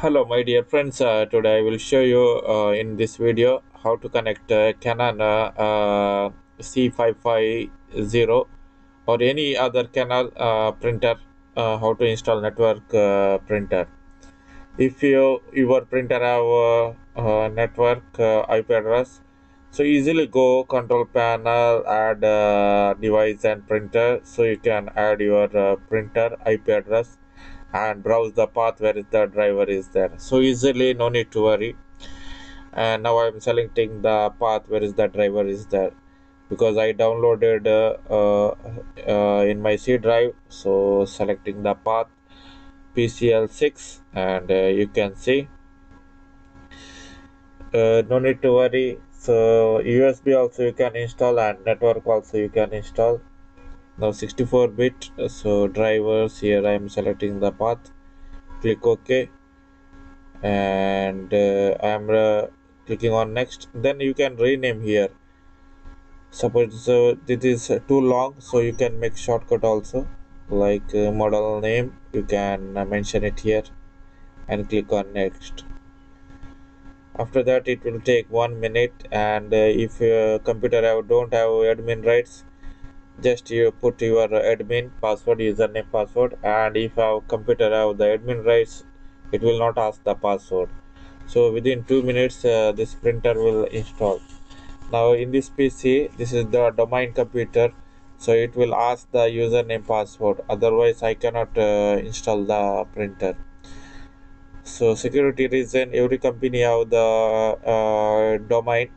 Hello, my dear friends. Today I will show you in this video how to connect Canon C550 or any other Canon printer. How to install network printer. If your printer have network IP address, so easily go control panel, add device and printer. So you can add your printer IP address and browse the path where the driver is there, so easily, no need to worry. And now I'm selecting the path where is the driver is there, because I downloaded in my C drive. So selecting the path PCL6, and you can see, no need to worry. So USB also you can install, and network also you can install. Now 64-bit, so drivers, here I am selecting the path, click OK, and I'm clicking on next. Then you can rename here. Suppose this is too long, so you can make shortcut also, like model name you can mention it here and click on next. After that it will take 1 minute, and if your computer don't have admin rights, just you put your admin password, username, password. And if our computer have the admin rights, it will not ask the password. So within 2 minutes this printer will install. Now in this PC, this is the domain computer, so it will ask the username, password, otherwise I cannot install the printer. So security reason, every company have the domain,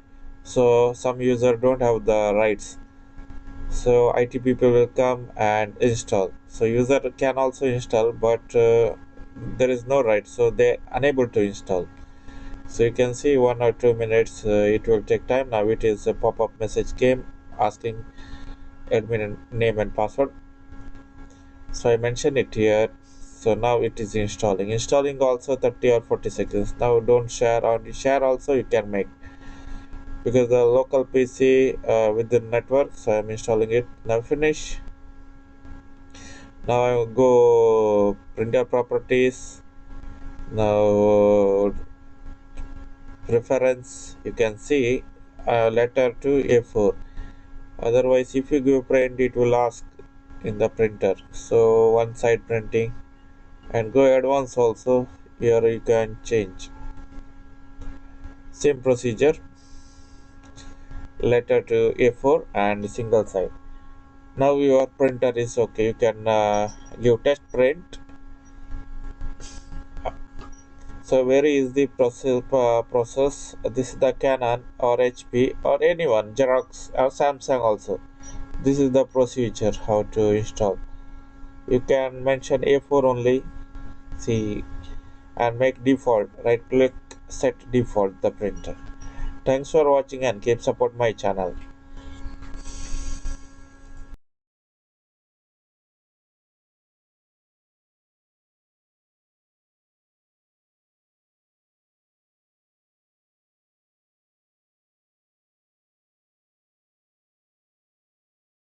so some user don't have the rights, so IT people will come and install. So user can also install, but there is no right, so they unable to install. So you can see 1 or 2 minutes it will take time. Now it is a pop-up message came asking admin name and password, so I mentioned it here. So now it is installing also 30 or 40 seconds. Now don't share, or share also you can make, because the local PC with the network. So I'm installing it. Now finish. Now I will go printer properties. Now preference, you can see letter to A4. Otherwise if you give print, it will ask in the printer. So one side printing, and go advanced also, here you can change same procedure, letter to A4 and single side. Now your printer is okay, you can give test print. So where is the process? This is the Canon or HP or anyone, Xerox or Samsung also. This is the procedure how to install. You can mention A4 only, see, and make default. Right click, set default the printer. Thanks for watching and keep support my channel.